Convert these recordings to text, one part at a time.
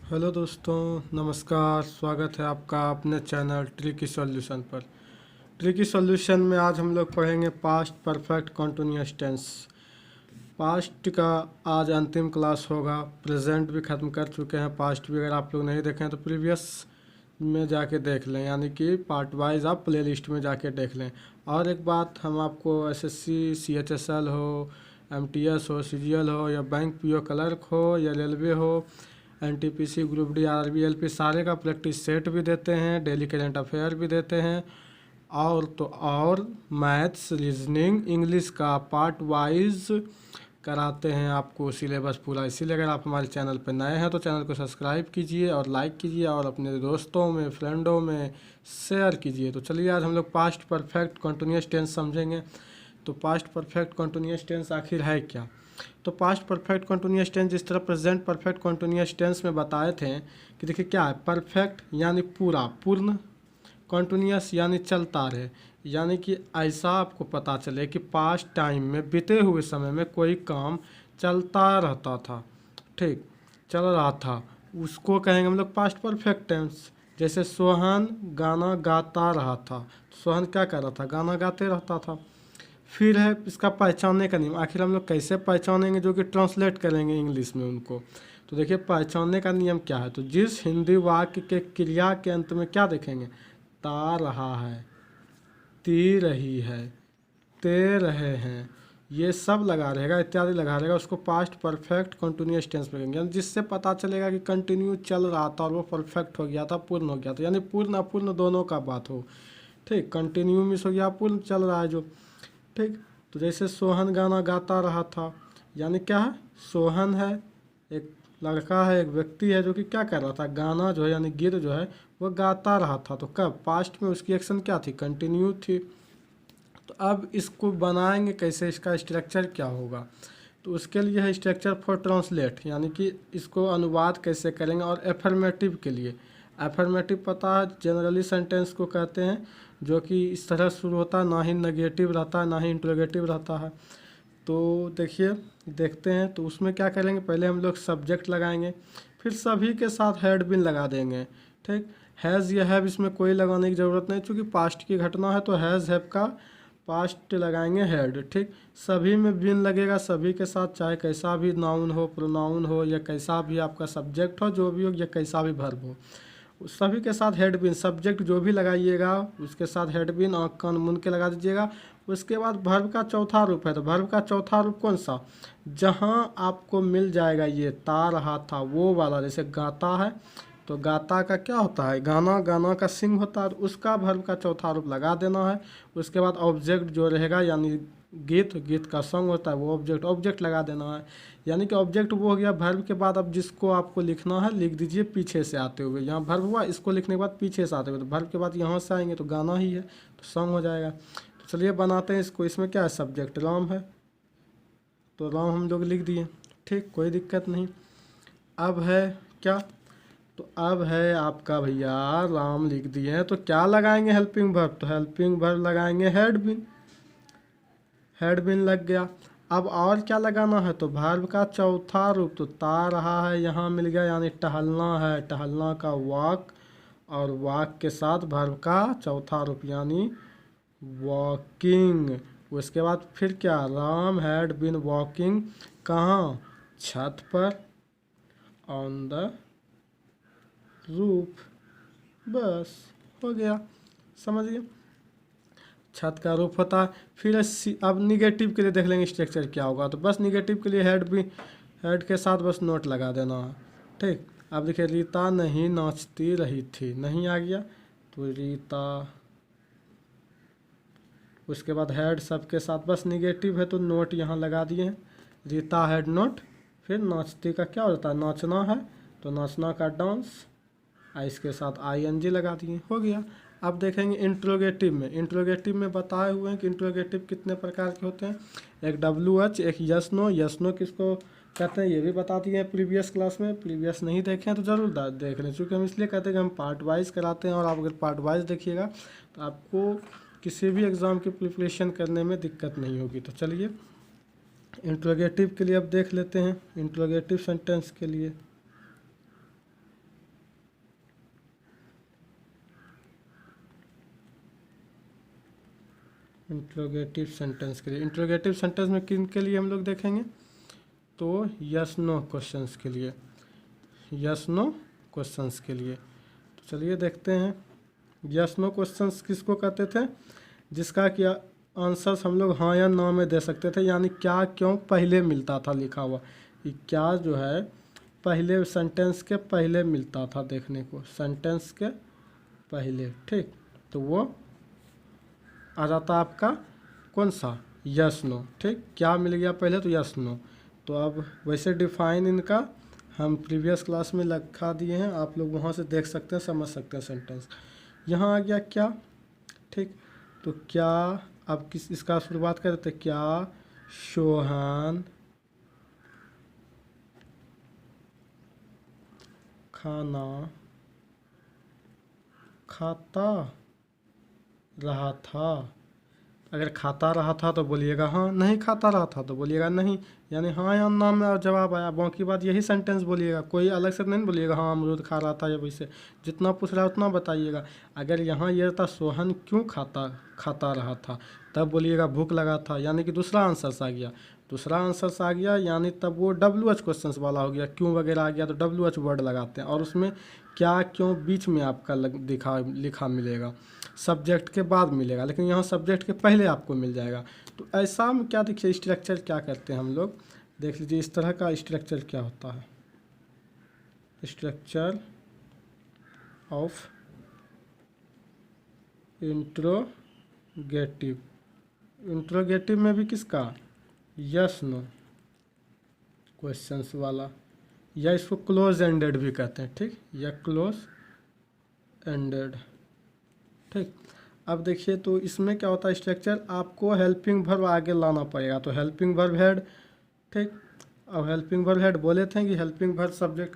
Hello दोस्तों, नमस्कार। स्वागत है आपका अपने चैनल ट्रिकी सॉल्यूशन पर। ट्रिकी सॉल्यूशन में आज हम लोग पढ़ेंगे past perfect continuous tense. Past का आज अंतिम क्लास होगा। प्रेजेंट भी ख़त्म कर चुके हैं, पास्ट भी अगर आप लोग नहीं देखें तो प्रीवियस में जाके देख लें, यानी कि पार्ट वाइज आप प्ले लिस्ट में जाके देख लें। और एक बात हम आपको एसएससी, सीएचएसएल हो, एमटीएस हो, सीजीएल हो, या बैंक पीओ क्लर्क हो, या रेलवे हो, NTPC, group D, RB, LP, सारे का प्रैक्टिस सेट भी देते हैं, डेली करंट अफेयर भी देते हैं। और मैथ्स, रीजनिंग, इंग्लिश का पार्ट वाइज कराते हैं आपको सिलेबस पूरा। इसीलिए अगर आप हमारे चैनल पर नए हैं तो चैनल को सब्सक्राइब कीजिए और लाइक कीजिए और अपने दोस्तों में, फ्रेंडों में शेयर कीजिए। तो चलिए आज हम लोग पास्ट परफेक्ट कॉन्टिन्यूअस टेंस समझेंगे। तो पास्ट परफेक्ट कॉन्टिन्यूअस टेंस आखिर है क्या? तो पास्ट परफेक्ट कॉन्टिन्यूअस टेंस जिस तरह प्रेजेंट परफेक्ट कॉन्टिन्यूअस टेंस में बताए थे कि देखिए क्या है, परफेक्ट यानी पूरा, पूर्ण, कॉन्टिन्यूअस यानी चलता रहे, यानी कि ऐसा आपको पता चले कि पास्ट टाइम में, बीते हुए समय में कोई काम चलता रहता था, ठीक, चल रहा था, उसको कहेंगे हम लोग पास्ट परफेक्ट टेंस। जैसे सोहन गाना गाता रहा था, सोहन क्या कर रहा था? गाना गाते रहता था। फिर है इसका पहचानने का नियम। आखिर हम लोग कैसे पहचानेंगे, जो कि ट्रांसलेट करेंगे इंग्लिश में उनको। तो देखिए पहचानने का नियम क्या है। तो जिस हिंदी वाक्य के क्रिया के अंत में क्या देखेंगे? ता रहा है, ती रही है, ते रहे हैं, ये सब लगा रहेगा, इत्यादि लगा रहेगा, उसको पास्ट परफेक्ट कंटिन्यूअस टेंस में कहेंगे। यानी जिससे पता चलेगा कि कंटिन्यू चल रहा था और वो परफेक्ट हो गया था, पूर्ण हो गया था, यानी पूर्ण अपूर्ण दोनों का बात हो। ठीक, कंटिन्यू मिस हो गया, पूर्ण चल रहा है जो। ठीक, तो जैसे सोहन गाना गाता रहा था, यानी क्या है? सोहन है, एक लड़का है, एक व्यक्ति है जो कि क्या कर रहा था? गाना जो है यानी गीत जो है वो गाता रहा था। तो कब? पास्ट में उसकी एक्शन क्या थी? कंटिन्यू थी। तो अब इसको बनाएंगे कैसे, इसका स्ट्रक्चर क्या होगा? तो उसके लिए है स्ट्रक्चर फॉर ट्रांसलेट, यानी कि इसको अनुवाद कैसे करेंगे। और एफर्मेटिव के लिए, एफर्मेटिव पता है जनरली सेंटेंस को कहते हैं जो कि इस तरह शुरू होता है, ना ही नेगेटिव रहता है ना ही इंट्रोगेटिव रहता है। तो देखिए, देखते हैं। तो उसमें क्या करेंगे, पहले हम लोग सब्जेक्ट लगाएंगे, फिर सभी के साथ हैड बिन लगा देंगे। ठीक, हैज़ या हैव इसमें कोई लगाने की ज़रूरत नहीं, क्योंकि पास्ट की घटना है। तो हैज़ हैव का पास्ट लगाएंगे हैड। ठीक, सभी में बिन लगेगा, सभी के साथ, चाहे कैसा भी नाउन हो, प्रोनाउन हो, या कैसा भी आपका सब्जेक्ट हो, जो भी हो, या कैसा भी वर्ब हो, सभी के साथ हेड बिन। सब्जेक्ट जो भी लगाइएगा उसके साथ हेड बिन आँख कान मुन के लगा दीजिएगा। उसके बाद वर्ब का चौथा रूप है। तो वर्ब का चौथा रूप कौन सा? जहाँ आपको मिल जाएगा ये ता रहा था वो वाला, जैसे गाता है तो गाता का क्या होता है? गाना, गाना का सिंग होता है, तो उसका वर्ब का चौथा रूप लगा देना है। उसके बाद ऑब्जेक्ट जो रहेगा, यानी गीत, गीत का सॉन्ग होता है वो ऑब्जेक्ट, ऑब्जेक्ट लगा देना है। यानी कि ऑब्जेक्ट वो हो गया। वर्ब के बाद अब जिसको आपको लिखना है लिख दीजिए पीछे से आते हुए। यहाँ वर्ब हुआ, इसको लिखने के बाद पीछे से आते हुए, तो वर्ब के बाद यहाँ से आएंगे तो गाना ही है, तो सॉन्ग हो जाएगा। तो चलिए बनाते हैं इसको। इसमें क्या है? सब्जेक्ट राम है, तो राम हम लोग लिख दिए। ठीक, कोई दिक्कत नहीं। अब है क्या? तो अब है आपका भैया राम लिख दिए हैं, तो क्या लगाएंगे? Helping verb. तो हेल्पिंग वर्ब लगाएंगे हेड बिन, हेड बिन लग गया। अब और क्या लगाना है? तो वर्ब का चौथा रूप, तो ता रहा है यहाँ मिल गया, यानी टहलना है, टहलना का वॉक, और वॉक के साथ वर्ब का चौथा रूप यानी वॉकिंग। उसके बाद फिर क्या? राम हैड बिन वॉकिंग, कहाँ? छत पर, ऑन द रूफ। बस हो गया, समझ गए? छत का रूप होता है। फिर अब निगेटिव के लिए देख लेंगे स्ट्रक्चर क्या होगा। तो बस निगेटिव के लिए हेड भी, हेड के साथ बस नोट लगा देना है। ठीक, अब देखिए रीता नहीं नाचती रही थी, नहीं आ गया तो रीता। उसके बाद हेड सबके साथ बस निगेटिव है तो नोट यहाँ लगा दिए हैं, रीता हेड नोट। फिर नाचती का क्या होता है? नाचना है, तो नाचना का डांस, इसके साथ आईएनजी लगा दिए, हो गया। अब देखेंगे इंट्रोगेटिव में। इंट्रोगेटिव में बताए हुए हैं कि इंट्रोगेटिव कितने प्रकार के होते हैं। एक WH, एक यस नो। यस नो किसको कहते हैं ये भी बता दिए हैं प्रीवियस क्लास में। प्रीवियस नहीं देखे हैं तो ज़रूर देख लें, क्योंकि हम इसलिए कहते हैं कि हम पार्ट वाइज कराते हैं, और आप अगर पार्ट वाइज देखिएगा तो आपको किसी भी एग्ज़ाम की प्रिपरेशन करने में दिक्कत नहीं होगी। तो चलिए इंट्रोगेटिव के लिए अब देख लेते हैं। इंट्रोगेटिव सेंटेंस के लिए इंट्रोगेटिव सेंटेंस के लिए। इंट्रोगेटिव सेंटेंस में किन के लिए हम लोग देखेंगे, तो यस नो क्वेश्चंस के लिए, यस नो क्वेश्चंस के लिए। तो चलिए देखते हैं, यस नो क्वेश्चंस किसको कहते थे, जिसका क्या आंसर्स हम लोग हाँ या ना में दे सकते थे, यानी क्या क्यों पहले मिलता था लिखा हुआ, कि क्या जो है पहले सेंटेंस के पहले मिलता था देखने को, सेंटेंस के पहले, ठीक। तो वो आ जाता आपका कौन सा, यस नो, ठीक। क्या मिल गया पहले, तो यस नो। तो अब वैसे डिफाइन इनका हम प्रीवियस क्लास में लिखा दिए हैं, आप लोग वहाँ से देख सकते हैं, समझ सकते हैं सेंटेंस। यहाँ आ गया क्या, ठीक। तो क्या, अब किस इसका शुरुआत कर देते, क्या सोहन खाना खाता रहा था। अगर खाता रहा था तो बोलिएगा हाँ, नहीं खाता रहा था तो बोलिएगा नहीं, यानी हाँ या ना में जवाब आया। बाकी बात यही सेंटेंस बोलिएगा, कोई अलग से नहीं बोलिएगा हाँ अमरूद खा रहा था या वैसे, जितना पूछ रहा है उतना बताइएगा। अगर यहाँ ये था सोहन क्यों खाता रहा था, तब बोलिएगा भूख लगा था, यानी कि दूसरा आंसर आ गया, दूसरा आंसर आ गया, यानी तब वो WH क्वेश्चन वाला हो गया। क्यों वगैरह आ गया तो WH वर्ड लगाते हैं, और उसमें क्या क्यों बीच में आपका लिखा मिलेगा, सब्जेक्ट के बाद मिलेगा, लेकिन यहाँ सब्जेक्ट के पहले आपको मिल जाएगा। तो ऐसा में क्या देखिए स्ट्रक्चर क्या करते हैं हम लोग, देख लीजिए इस तरह का स्ट्रक्चर क्या होता है, स्ट्रक्चर ऑफ इंट्रोगेटिव। इंट्रोगेटिव में भी किसका, यस नो क्वेश्चंस वाला, या इसको क्लोज एंडेड भी कहते हैं, ठीक, या क्लोज एंडेड, ठीक। अब देखिए तो इसमें क्या होता है स्ट्रक्चर, आपको हेल्पिंग वर्ब आगे लाना पड़ेगा, तो हेल्पिंग वर्ब हेड, ठीक। अब हेल्पिंग वर्ब हेड बोले थे कि हेल्पिंग वर्ब सब्जेक्ट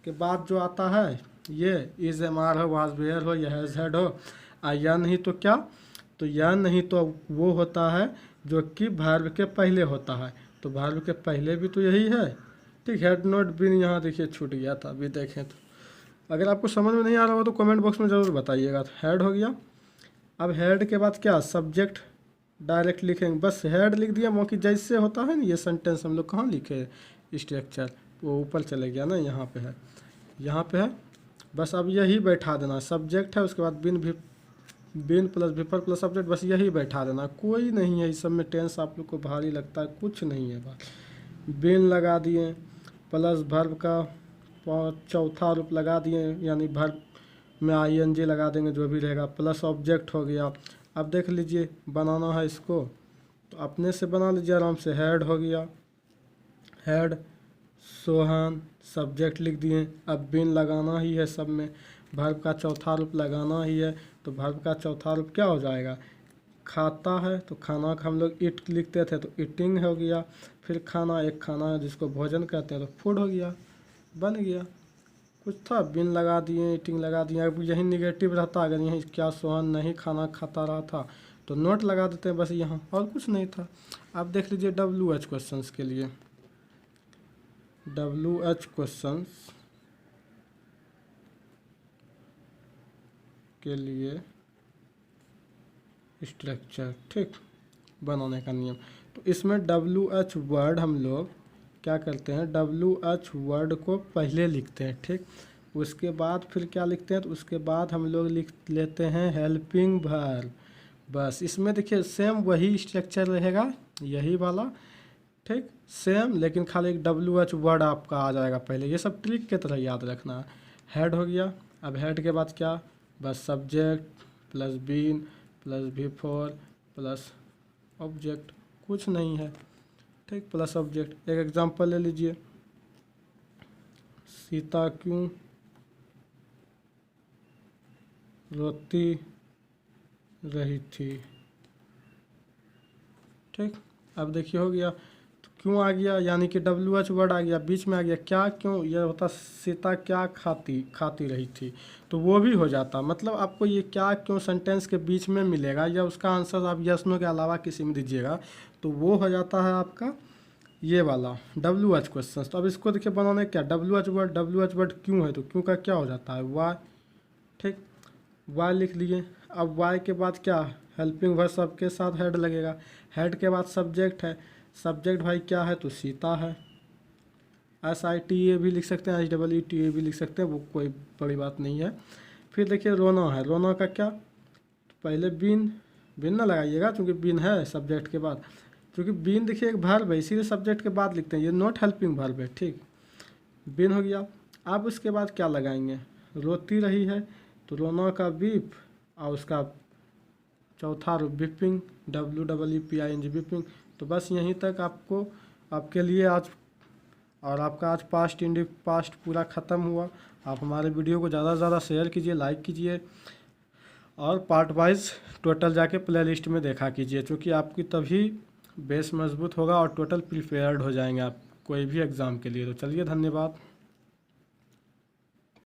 के बाद जो आता है ये इज एम आर हो, वाज वेयर हो, या हैज हेड हो, या नहीं तो क्या, तो या नहीं तो वो होता है जो कि वर्ब के पहले होता है, तो वर्ब के पहले भी तो यही है, ठीक। हेड नॉट बीन यहाँ देखिए छूट गया था, अभी देखें तो अगर आपको समझ में नहीं आ रहा हो तो कमेंट बॉक्स में ज़रूर बताइएगा। तो हेड हो गया, अब हेड के बाद क्या, सब्जेक्ट डायरेक्ट लिखेंगे, बस हेड लिख दिया। बाकी जैसे होता है ना ये सेंटेंस हम लोग कहाँ लिखे स्ट्रक्चर, वो ऊपर चले गया ना, यहाँ पे है, यहाँ पे है, बस अब यही बैठा देना, सब्जेक्ट है उसके बाद बिन प्लस विपर प्लस सब्जेक्ट, बस यही बैठा देना, कोई नहीं है इस सब में टेंस आप लोग को भारी लगता है, कुछ नहीं है बात। बिन लगा दिए प्लस वर्ब का चौथा रूप लगा दिए, यानी वर्ब में ING लगा देंगे जो भी रहेगा, प्लस ऑब्जेक्ट हो गया। अब देख लीजिए बनाना है इसको तो अपने से बना लीजिए आराम से, हेड हो गया, हेड सोहन सब्जेक्ट लिख दिए। अब बिन लगाना ही है सब में, वर्ब का चौथा रूप लगाना ही है, तो वर्ब का चौथा रूप क्या हो जाएगा, खाता है, तो खाना का हम लोग इट लिखते थे तो ईटिंग हो गया, फिर खाना, एक खाना जिसको भोजन कहते हैं तो फूड हो गया, बन गया। कुछ था, बिन लगा दिए, ईटिंग लगा दिए। अब यही निगेटिव रहता, अगर यहीं क्या सोहन नहीं खाना खाता रहा था तो नोट लगा देते हैं बस यहाँ, और कुछ नहीं था। अब देख लीजिए WH क्वेश्चंस के लिए, WH क्वेश्चंस के लिए स्ट्रक्चर, ठीक, बनाने का नियम। तो इसमें WH वर्ड हम लोग क्या करते हैं, WH वर्ड को पहले लिखते हैं, ठीक। उसके बाद फिर क्या लिखते हैं, तो उसके बाद हम लोग लिख लेते हैं हेल्पिंग वर्ब। बस इसमें देखिए सेम वही स्ट्रक्चर रहेगा, यही वाला, ठीक, सेम, लेकिन खाली एक WH वर्ड आपका आ जाएगा पहले। ये सब ट्रिक की तरह याद रखना है। हेड हो गया, अब हेड के बाद क्या, बस subject plus been plus before plus object, कुछ नहीं है, ठीक, प्लस ऑब्जेक्ट। एक एग्जांपल ले लीजिए, सीता क्यों रोती रही थी, ठीक। अब देखिए हो गया, तो क्यों आ गया, यानी कि WH वर्ड आ गया, बीच में आ गया क्या क्यों, यह होता सीता क्या खाती रही थी, तो वो भी हो जाता। मतलब आपको ये क्या क्यों सेंटेंस के बीच में मिलेगा, या उसका आंसर आप यस नो के अलावा किसी में दीजिएगा, तो वो हो जाता है आपका ये वाला WH क्वेश्चन। तो अब इसको देखिए बनाने क्या, WH वर्ड क्यों है, तो क्यों का क्या हो जाता है वाई, ठीक, वाई लिख लिए। अब वाई के बाद क्या, हेल्पिंग वर्ब सबके साथ हेड लगेगा। हेड के बाद सब्जेक्ट है। सब्जेक्ट भाई क्या है, तो सीता है। SITA भी लिख सकते हैं, SEETA भी लिख सकते हैं, वो कोई बड़ी बात नहीं है। फिर देखिए रोना है। रोना का क्या, पहले बीन, बीन ना लगाइएगा क्योंकि बीन है सब्जेक्ट के बाद, क्योंकि बीन देखिए एक वर्ब है, इसीलिए सब्जेक्ट के बाद लिखते हैं, ये नॉट हेल्पिंग वर्ब है, ठीक। बीन हो गया। अब उसके बाद क्या लगाएंगे, रोती रही है, तो रोना का बीप, और उसका चौथा रूप बिपिंग, WEEPING बिपिंग। तो बस यहीं तक आपको, आपके लिए आज, और आपका आज पास्ट पूरा ख़त्म हुआ। आप हमारे वीडियो को ज़्यादा से ज़्यादा शेयर कीजिए, लाइक कीजिए, और पार्ट वाइज टोटल जाके प्लेलिस्ट में देखा कीजिए, क्योंकि आपकी तभी बेस मजबूत होगा और टोटल प्रिपेयर्ड हो जाएंगे आप कोई भी एग्ज़ाम के लिए। तो चलिए, धन्यवाद।